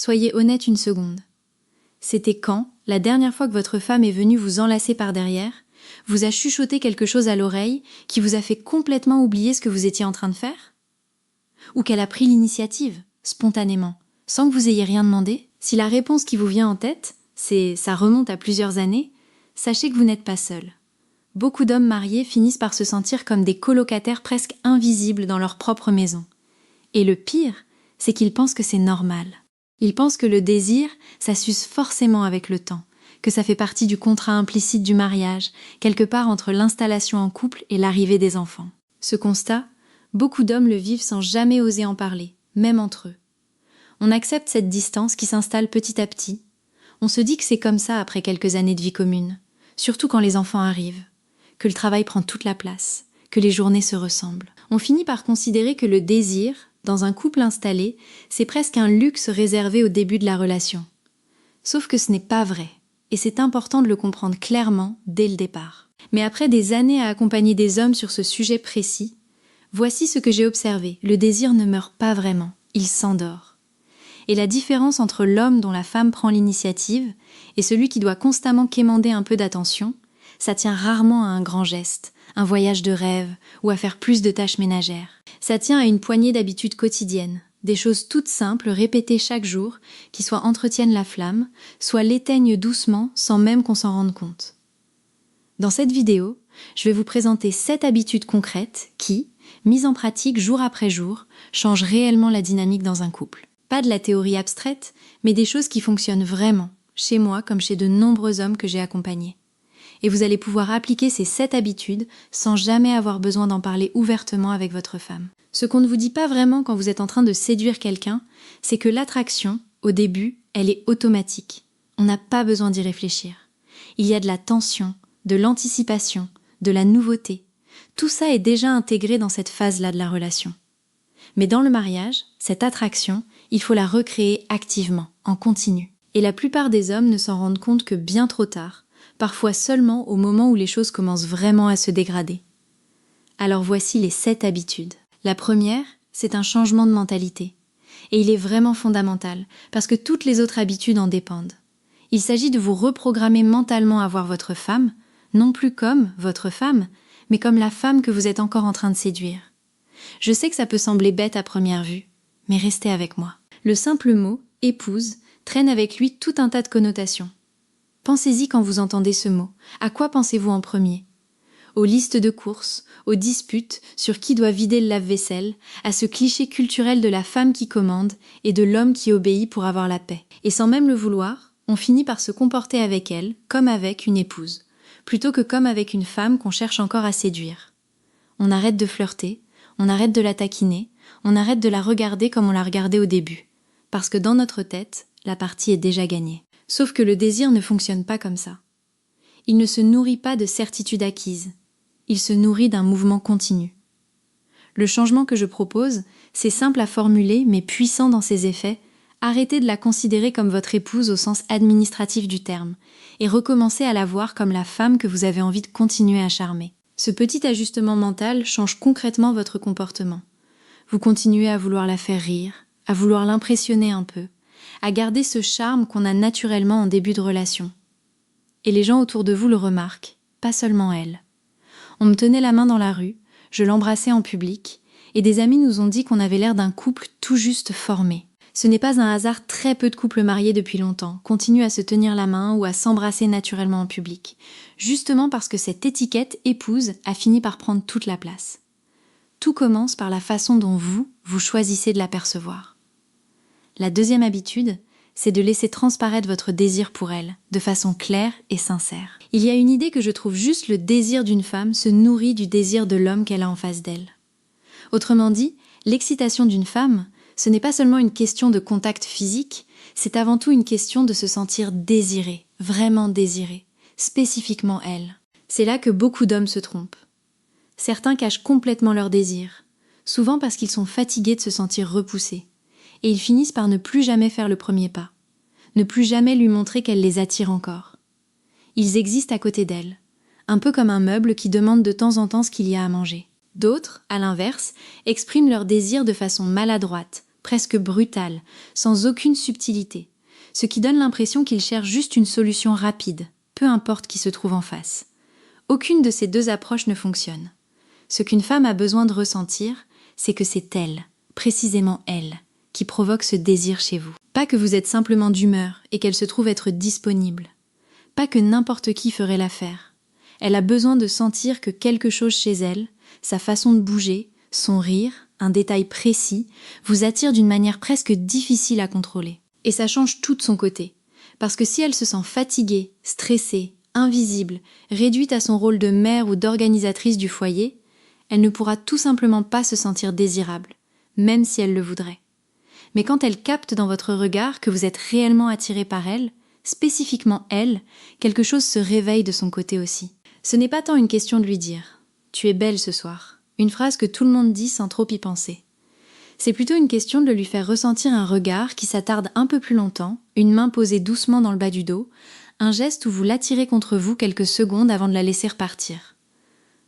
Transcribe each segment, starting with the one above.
Soyez honnête une seconde. C'était quand, la dernière fois que votre femme est venue vous enlacer par derrière, vous a chuchoté quelque chose à l'oreille qui vous a fait complètement oublier ce que vous étiez en train de faire? Ou qu'elle a pris l'initiative, spontanément, sans que vous ayez rien demandé? Si la réponse qui vous vient en tête, c'est « ça remonte à plusieurs années », sachez que vous n'êtes pas seul. Beaucoup d'hommes mariés finissent par se sentir comme des colocataires presque invisibles dans leur propre maison. Et le pire, c'est qu'ils pensent que c'est normal. Ils pensent que le désir, ça s'use forcément avec le temps, que ça fait partie du contrat implicite du mariage, quelque part entre l'installation en couple et l'arrivée des enfants. Ce constat, beaucoup d'hommes le vivent sans jamais oser en parler, même entre eux. On accepte cette distance qui s'installe petit à petit. On se dit que c'est comme ça après quelques années de vie commune, surtout quand les enfants arrivent, que le travail prend toute la place, que les journées se ressemblent. On finit par considérer que le désir, dans un couple installé, c'est presque un luxe réservé au début de la relation. Sauf que ce n'est pas vrai, et c'est important de le comprendre clairement dès le départ. Mais après des années à accompagner des hommes sur ce sujet précis, voici ce que j'ai observé. Le désir ne meurt pas vraiment, il s'endort. Et la différence entre l'homme dont la femme prend l'initiative et celui qui doit constamment quémander un peu d'attention, ça tient rarement à un grand geste, un voyage de rêve ou à faire plus de tâches ménagères. Ça tient à une poignée d'habitudes quotidiennes, des choses toutes simples répétées chaque jour qui soit entretiennent la flamme, soit l'éteignent doucement sans même qu'on s'en rende compte. Dans cette vidéo, je vais vous présenter 7 habitudes concrètes qui, mises en pratique jour après jour, changent réellement la dynamique dans un couple. Pas de la théorie abstraite, mais des choses qui fonctionnent vraiment, chez moi comme chez de nombreux hommes que j'ai accompagnés. Et vous allez pouvoir appliquer ces 7 habitudes sans jamais avoir besoin d'en parler ouvertement avec votre femme. Ce qu'on ne vous dit pas vraiment quand vous êtes en train de séduire quelqu'un, c'est que l'attraction, au début, elle est automatique. On n'a pas besoin d'y réfléchir. Il y a de la tension, de l'anticipation, de la nouveauté. Tout ça est déjà intégré dans cette phase-là de la relation. Mais dans le mariage, cette attraction, il faut la recréer activement, en continu. Et la plupart des hommes ne s'en rendent compte que bien trop tard, parfois seulement au moment où les choses commencent vraiment à se dégrader. Alors voici les 7 habitudes. La première, c'est un changement de mentalité. Et il est vraiment fondamental, parce que toutes les autres habitudes en dépendent. Il s'agit de vous reprogrammer mentalement à voir votre femme, non plus comme votre femme, mais comme la femme que vous êtes encore en train de séduire. Je sais que ça peut sembler bête à première vue, mais restez avec moi. Le simple mot « épouse » traîne avec lui tout un tas de connotations. Pensez-y quand vous entendez ce mot. À quoi pensez-vous en premier? Aux listes de courses, aux disputes sur qui doit vider le lave-vaisselle, à ce cliché culturel de la femme qui commande et de l'homme qui obéit pour avoir la paix. Et sans même le vouloir, on finit par se comporter avec elle comme avec une épouse, plutôt que comme avec une femme qu'on cherche encore à séduire. On arrête de flirter, on arrête de la taquiner, on arrête de la regarder comme on la regardait au début, parce que dans notre tête, la partie est déjà gagnée. Sauf que le désir ne fonctionne pas comme ça. Il ne se nourrit pas de certitudes acquises. Il se nourrit d'un mouvement continu. Le changement que je propose, c'est simple à formuler mais puissant dans ses effets. Arrêtez de la considérer comme votre épouse au sens administratif du terme et recommencez à la voir comme la femme que vous avez envie de continuer à charmer. Ce petit ajustement mental change concrètement votre comportement. Vous continuez à vouloir la faire rire, à vouloir l'impressionner un peu, à garder ce charme qu'on a naturellement en début de relation. Et les gens autour de vous le remarquent, pas seulement elle. On me tenait la main dans la rue, je l'embrassais en public, et des amis nous ont dit qu'on avait l'air d'un couple tout juste formé. Ce n'est pas un hasard, très peu de couples mariés depuis longtemps continuent à se tenir la main ou à s'embrasser naturellement en public, justement parce que cette étiquette épouse a fini par prendre toute la place. Tout commence par la façon dont vous choisissez de l'apercevoir. La deuxième habitude, c'est de laisser transparaître votre désir pour elle, de façon claire et sincère. Il y a une idée que je trouve juste: le désir d'une femme se nourrit du désir de l'homme qu'elle a en face d'elle. Autrement dit, l'excitation d'une femme, ce n'est pas seulement une question de contact physique, c'est avant tout une question de se sentir désirée, vraiment désirée, spécifiquement elle. C'est là que beaucoup d'hommes se trompent. Certains cachent complètement leur désir, souvent parce qu'ils sont fatigués de se sentir repoussés. Et ils finissent par ne plus jamais faire le premier pas, ne plus jamais lui montrer qu'elle les attire encore. Ils existent à côté d'elle, un peu comme un meuble qui demande de temps en temps ce qu'il y a à manger. D'autres, à l'inverse, expriment leur désir de façon maladroite, presque brutal, sans aucune subtilité, ce qui donne l'impression qu'il cherche juste une solution rapide, peu importe qui se trouve en face. Aucune de ces deux approches ne fonctionne. Ce qu'une femme a besoin de ressentir, c'est que c'est elle, précisément elle, qui provoque ce désir chez vous. Pas que vous êtes simplement d'humeur et qu'elle se trouve être disponible. Pas que n'importe qui ferait l'affaire. Elle a besoin de sentir que quelque chose chez elle, sa façon de bouger, son rire, un détail précis, vous attire d'une manière presque difficile à contrôler. Et ça change tout de son côté. Parce que si elle se sent fatiguée, stressée, invisible, réduite à son rôle de mère ou d'organisatrice du foyer, elle ne pourra tout simplement pas se sentir désirable, même si elle le voudrait. Mais quand elle capte dans votre regard que vous êtes réellement attiré par elle, spécifiquement elle, quelque chose se réveille de son côté aussi. Ce n'est pas tant une question de lui dire « Tu es belle ce soir », une phrase que tout le monde dit sans trop y penser. C'est plutôt une question de lui faire ressentir un regard qui s'attarde un peu plus longtemps, une main posée doucement dans le bas du dos, un geste où vous l'attirez contre vous quelques secondes avant de la laisser repartir.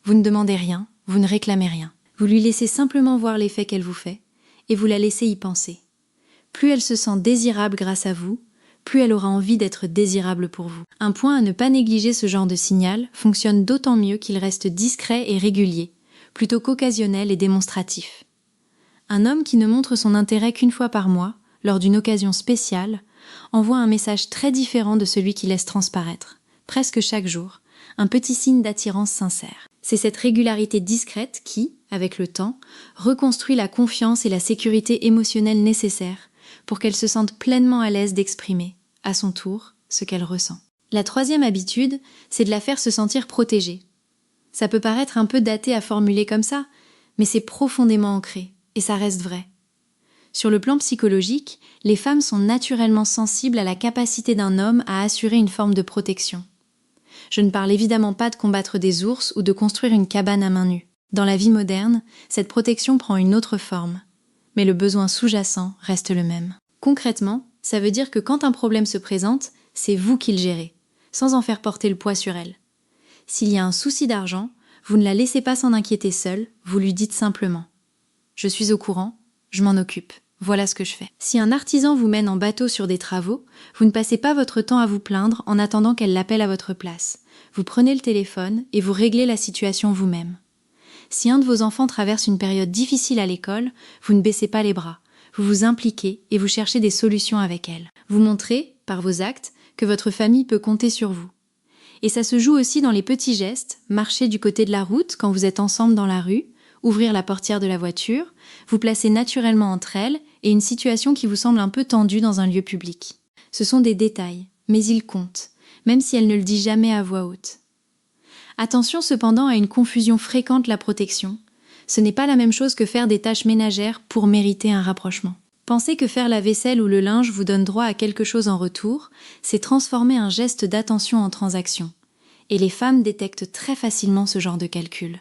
Vous ne demandez rien, vous ne réclamez rien. Vous lui laissez simplement voir l'effet qu'elle vous fait, et vous la laissez y penser. Plus elle se sent désirable grâce à vous, plus elle aura envie d'être désirable pour vous. Un point à ne pas négliger, ce genre de signal fonctionne d'autant mieux qu'il reste discret et régulier, plutôt qu'occasionnel et démonstratif. Un homme qui ne montre son intérêt qu'une fois par mois, lors d'une occasion spéciale, envoie un message très différent de celui qui laisse transparaître, presque chaque jour, un petit signe d'attirance sincère. C'est cette régularité discrète qui, avec le temps, reconstruit la confiance et la sécurité émotionnelle nécessaires pour qu'elle se sente pleinement à l'aise d'exprimer, à son tour, ce qu'elle ressent. La troisième habitude, c'est de la faire se sentir protégée. Ça peut paraître un peu daté à formuler comme ça, mais c'est profondément ancré, et ça reste vrai. Sur le plan psychologique, les femmes sont naturellement sensibles à la capacité d'un homme à assurer une forme de protection. Je ne parle évidemment pas de combattre des ours ou de construire une cabane à main nue. Dans la vie moderne, cette protection prend une autre forme, mais le besoin sous-jacent reste le même. Concrètement, ça veut dire que quand un problème se présente, c'est vous qui le gérez, sans en faire porter le poids sur elle. S'il y a un souci d'argent, vous ne la laissez pas s'en inquiéter seule, vous lui dites simplement « Je suis au courant, je m'en occupe, voilà ce que je fais ». Si un artisan vous mène en bateau sur des travaux, vous ne passez pas votre temps à vous plaindre en attendant qu'elle l'appelle à votre place. Vous prenez le téléphone et vous réglez la situation vous-même. Si un de vos enfants traverse une période difficile à l'école, vous ne baissez pas les bras, vous vous impliquez et vous cherchez des solutions avec elle. Vous montrez, par vos actes, que votre famille peut compter sur vous. Et ça se joue aussi dans les petits gestes, marcher du côté de la route quand vous êtes ensemble dans la rue, ouvrir la portière de la voiture, vous placez naturellement entre elles et une situation qui vous semble un peu tendue dans un lieu public. Ce sont des détails, mais ils comptent, même si elle ne le dit jamais à voix haute. Attention cependant à une confusion fréquente de la protection. Ce n'est pas la même chose que faire des tâches ménagères pour mériter un rapprochement. Penser que faire la vaisselle ou le linge vous donne droit à quelque chose en retour, c'est transformer un geste d'attention en transaction. Et les femmes détectent très facilement ce genre de calcul.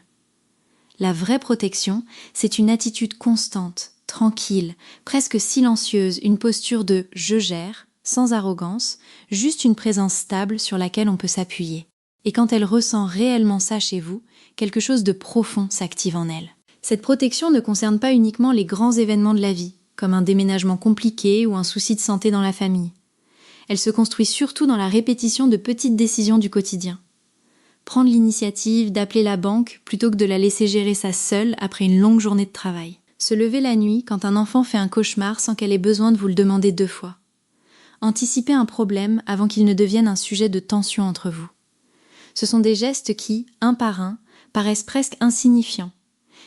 La vraie protection, c'est une attitude constante, tranquille, presque silencieuse, une posture de « je gère », sans arrogance, juste une présence stable sur laquelle on peut s'appuyer. Et quand elle ressent réellement ça chez vous, quelque chose de profond s'active en elle. Cette protection ne concerne pas uniquement les grands événements de la vie, comme un déménagement compliqué ou un souci de santé dans la famille. Elle se construit surtout dans la répétition de petites décisions du quotidien. Prendre l'initiative d'appeler la banque plutôt que de la laisser gérer ça seule après une longue journée de travail. Se lever la nuit quand un enfant fait un cauchemar sans qu'elle ait besoin de vous le demander 2 fois. Anticiper un problème avant qu'il ne devienne un sujet de tension entre vous. Ce sont des gestes qui, un par un, paraissent presque insignifiants,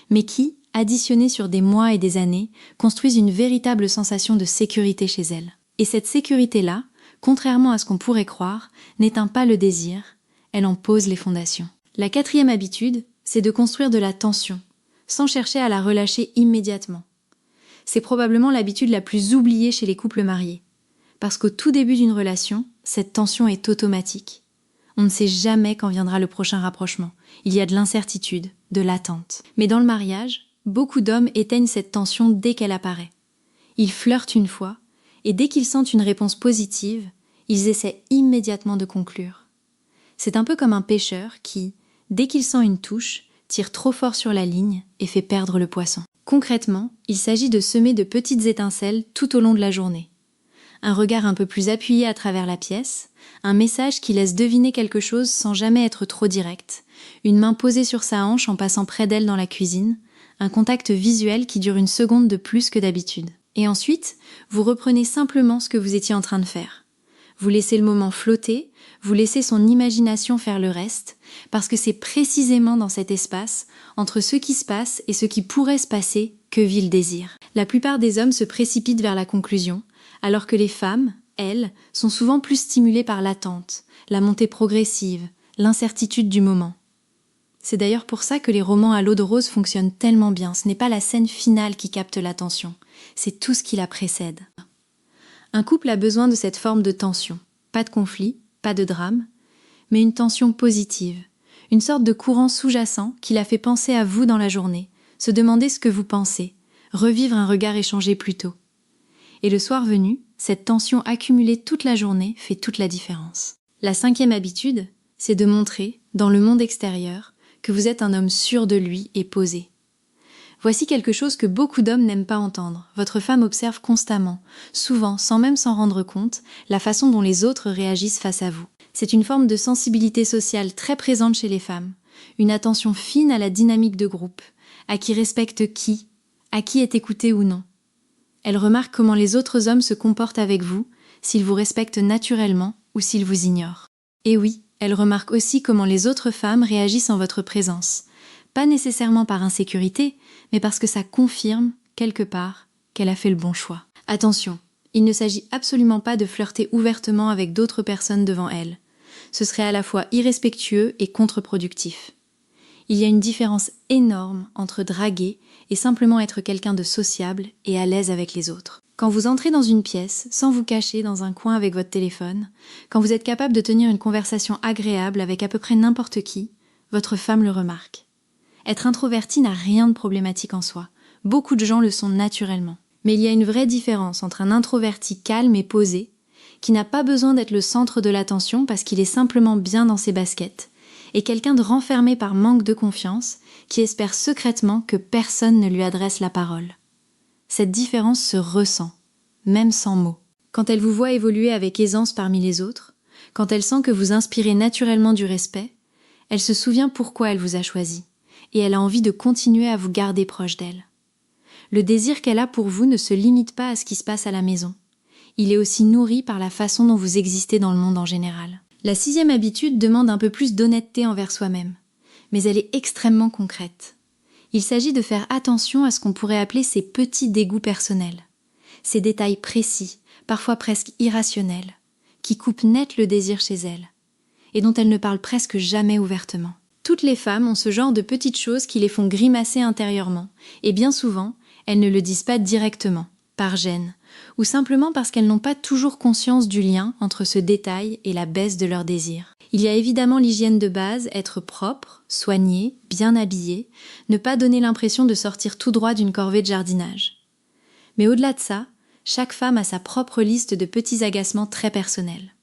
mais qui, additionnés sur des mois et des années, construisent une véritable sensation de sécurité chez elle. Et cette sécurité-là, contrairement à ce qu'on pourrait croire, n'éteint pas le désir, elle en pose les fondations. La 4e habitude, c'est de construire de la tension, sans chercher à la relâcher immédiatement. C'est probablement l'habitude la plus oubliée chez les couples mariés, parce qu'au tout début d'une relation, cette tension est automatique. On ne sait jamais quand viendra le prochain rapprochement. Il y a de l'incertitude, de l'attente. Mais dans le mariage, beaucoup d'hommes éteignent cette tension dès qu'elle apparaît. Ils flirtent une fois, et dès qu'ils sentent une réponse positive, ils essaient immédiatement de conclure. C'est un peu comme un pêcheur qui, dès qu'il sent une touche, tire trop fort sur la ligne et fait perdre le poisson. Concrètement, il s'agit de semer de petites étincelles tout au long de la journée. Un regard un peu plus appuyé à travers la pièce, un message qui laisse deviner quelque chose sans jamais être trop direct, une main posée sur sa hanche en passant près d'elle dans la cuisine, un contact visuel qui dure une seconde de plus que d'habitude. Et ensuite, vous reprenez simplement ce que vous étiez en train de faire. Vous laissez le moment flotter, vous laissez son imagination faire le reste, parce que c'est précisément dans cet espace, entre ce qui se passe et ce qui pourrait se passer, que vit le désir. La plupart des hommes se précipitent vers la conclusion, alors que les femmes, elles, sont souvent plus stimulées par l'attente, la montée progressive, l'incertitude du moment. C'est d'ailleurs pour ça que les romans à l'eau de rose fonctionnent tellement bien. Ce n'est pas la scène finale qui capte l'attention, c'est tout ce qui la précède. Un couple a besoin de cette forme de tension. Pas de conflit, pas de drame, mais une tension positive, une sorte de courant sous-jacent qui la fait penser à vous dans la journée, se demander ce que vous pensez, revivre un regard échangé plus tôt. Et le soir venu, cette tension accumulée toute la journée fait toute la différence. La 5e habitude, c'est de montrer, dans le monde extérieur, que vous êtes un homme sûr de lui et posé. Voici quelque chose que beaucoup d'hommes n'aiment pas entendre. Votre femme observe constamment, souvent sans même s'en rendre compte, la façon dont les autres réagissent face à vous. C'est une forme de sensibilité sociale très présente chez les femmes, une attention fine à la dynamique de groupe, à qui respecte qui, à qui est écouté ou non. Elle remarque comment les autres hommes se comportent avec vous, s'ils vous respectent naturellement ou s'ils vous ignorent. Et oui, elle remarque aussi comment les autres femmes réagissent en votre présence, pas nécessairement par insécurité, mais parce que ça confirme, quelque part, qu'elle a fait le bon choix. Attention, il ne s'agit absolument pas de flirter ouvertement avec d'autres personnes devant elle. Ce serait à la fois irrespectueux et contre-productif. Il y a une différence énorme entre draguer et simplement être quelqu'un de sociable et à l'aise avec les autres. Quand vous entrez dans une pièce, sans vous cacher dans un coin avec votre téléphone, quand vous êtes capable de tenir une conversation agréable avec à peu près n'importe qui, votre femme le remarque. Être introverti n'a rien de problématique en soi. Beaucoup de gens le sont naturellement. Mais il y a une vraie différence entre un introverti calme et posé, qui n'a pas besoin d'être le centre de l'attention parce qu'il est simplement bien dans ses baskets, et quelqu'un de renfermé par manque de confiance, qui espère secrètement que personne ne lui adresse la parole. Cette différence se ressent, même sans mots. Quand elle vous voit évoluer avec aisance parmi les autres, quand elle sent que vous inspirez naturellement du respect, elle se souvient pourquoi elle vous a choisi, et elle a envie de continuer à vous garder proche d'elle. Le désir qu'elle a pour vous ne se limite pas à ce qui se passe à la maison. Il est aussi nourri par la façon dont vous existez dans le monde en général. La 6e habitude demande un peu plus d'honnêteté envers soi-même, mais elle est extrêmement concrète. Il s'agit de faire attention à ce qu'on pourrait appeler ces petits dégoûts personnels, ces détails précis, parfois presque irrationnels, qui coupent net le désir chez elle, et dont elle ne parle presque jamais ouvertement. Toutes les femmes ont ce genre de petites choses qui les font grimacer intérieurement, et bien souvent, elles ne le disent pas directement, par gêne, ou simplement parce qu'elles n'ont pas toujours conscience du lien entre ce détail et la baisse de leur désir. Il y a évidemment l'hygiène de base, être propre, soigné, bien habillé, ne pas donner l'impression de sortir tout droit d'une corvée de jardinage. Mais au-delà de ça, chaque femme a sa propre liste de petits agacements très personnels.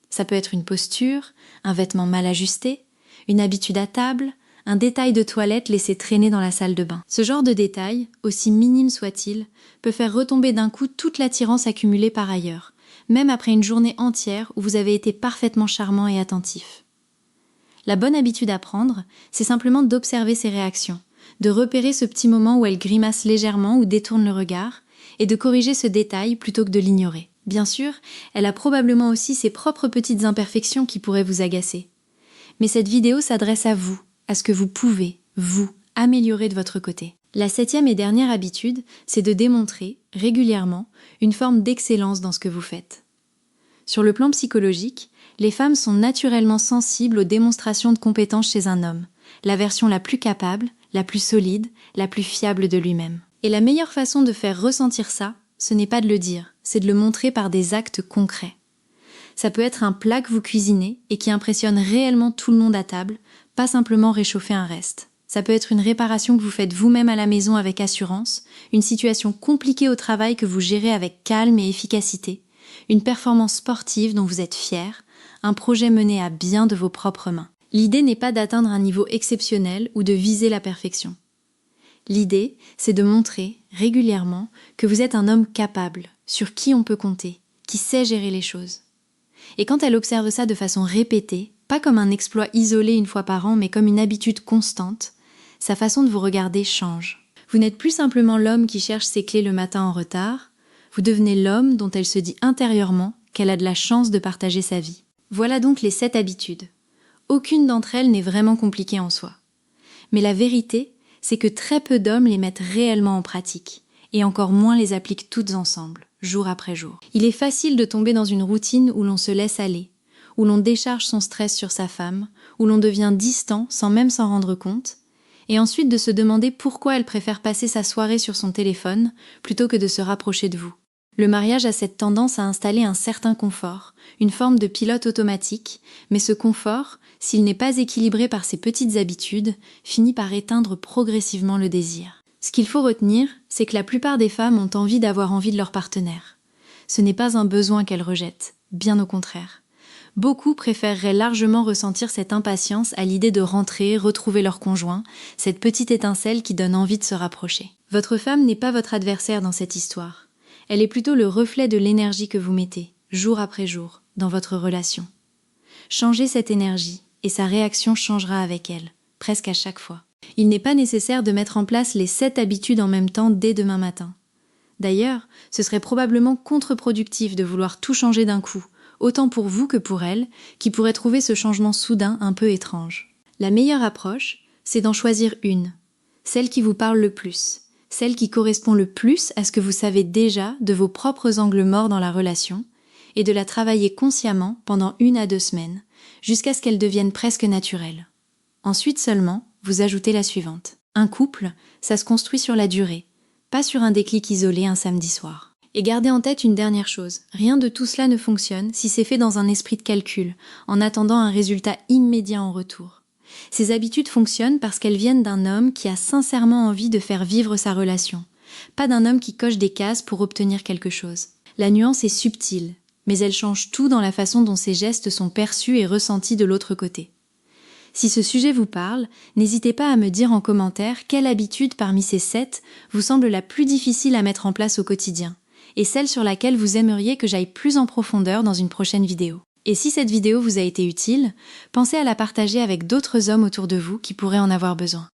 Ça peut être une posture, un vêtement mal ajusté, une habitude à table, un détail de toilette laissé traîner dans la salle de bain. Ce genre de détail, aussi minime soit-il, peut faire retomber d'un coup toute l'attirance accumulée par ailleurs, même après une journée entière où vous avez été parfaitement charmant et attentif. La bonne habitude à prendre, c'est simplement d'observer ses réactions, de repérer ce petit moment où elle grimace légèrement ou détourne le regard, et de corriger ce détail plutôt que de l'ignorer. Bien sûr, elle a probablement aussi ses propres petites imperfections qui pourraient vous agacer. Mais cette vidéo s'adresse à vous, à ce que vous pouvez, vous, améliorer de votre côté. La 7e et dernière habitude, c'est de démontrer, régulièrement, une forme d'excellence dans ce que vous faites. Sur le plan psychologique, les femmes sont naturellement sensibles aux démonstrations de compétences chez un homme, la version la plus capable, la plus solide, la plus fiable de lui-même. Et la meilleure façon de faire ressentir ça, ce n'est pas de le dire, c'est de le montrer par des actes concrets. Ça peut être un plat que vous cuisinez et qui impressionne réellement tout le monde à table, pas simplement réchauffer un reste. Ça peut être une réparation que vous faites vous-même à la maison avec assurance, une situation compliquée au travail que vous gérez avec calme et efficacité, une performance sportive dont vous êtes fier, un projet mené à bien de vos propres mains. L'idée n'est pas d'atteindre un niveau exceptionnel ou de viser la perfection. L'idée, c'est de montrer, régulièrement, que vous êtes un homme capable, sur qui on peut compter, qui sait gérer les choses. Et quand elle observe ça de façon répétée, pas comme un exploit isolé une fois par an, mais comme une habitude constante, sa façon de vous regarder change. Vous n'êtes plus simplement l'homme qui cherche ses clés le matin en retard, vous devenez l'homme dont elle se dit intérieurement qu'elle a de la chance de partager sa vie. Voilà donc les 7 habitudes. Aucune d'entre elles n'est vraiment compliquée en soi. Mais la vérité, c'est que très peu d'hommes les mettent réellement en pratique, et encore moins les appliquent toutes ensemble, jour après jour. Il est facile de tomber dans une routine où l'on se laisse aller, où l'on décharge son stress sur sa femme, où l'on devient distant sans même s'en rendre compte, et ensuite de se demander pourquoi elle préfère passer sa soirée sur son téléphone plutôt que de se rapprocher de vous. Le mariage a cette tendance à installer un certain confort, une forme de pilote automatique, mais ce confort, s'il n'est pas équilibré par ces petites habitudes, finit par éteindre progressivement le désir. Ce qu'il faut retenir, c'est que la plupart des femmes ont envie d'avoir envie de leur partenaire. Ce n'est pas un besoin qu'elles rejettent, bien au contraire. Beaucoup préféreraient largement ressentir cette impatience à l'idée de rentrer, retrouver leur conjoint, cette petite étincelle qui donne envie de se rapprocher. Votre femme n'est pas votre adversaire dans cette histoire. Elle est plutôt le reflet de l'énergie que vous mettez, jour après jour, dans votre relation. Changez cette énergie, et sa réaction changera avec elle, presque à chaque fois. Il n'est pas nécessaire de mettre en place les 7 habitudes en même temps dès demain matin. D'ailleurs, ce serait probablement contre-productif de vouloir tout changer d'un coup, autant pour vous que pour elle, qui pourrait trouver ce changement soudain un peu étrange. La meilleure approche, c'est d'en choisir une, celle qui vous parle le plus, celle qui correspond le plus à ce que vous savez déjà de vos propres angles morts dans la relation, et de la travailler consciemment pendant 1 à 2 semaines, jusqu'à ce qu'elle devienne presque naturelle. Ensuite seulement, vous ajoutez la suivante. Un couple, ça se construit sur la durée, pas sur un déclic isolé un samedi soir. Et gardez en tête une dernière chose, rien de tout cela ne fonctionne si c'est fait dans un esprit de calcul, en attendant un résultat immédiat en retour. Ces habitudes fonctionnent parce qu'elles viennent d'un homme qui a sincèrement envie de faire vivre sa relation, pas d'un homme qui coche des cases pour obtenir quelque chose. La nuance est subtile, mais elle change tout dans la façon dont ces gestes sont perçus et ressentis de l'autre côté. Si ce sujet vous parle, n'hésitez pas à me dire en commentaire quelle habitude parmi ces 7 vous semble la plus difficile à mettre en place au quotidien, et celle sur laquelle vous aimeriez que j'aille plus en profondeur dans une prochaine vidéo. Et si cette vidéo vous a été utile, pensez à la partager avec d'autres hommes autour de vous qui pourraient en avoir besoin.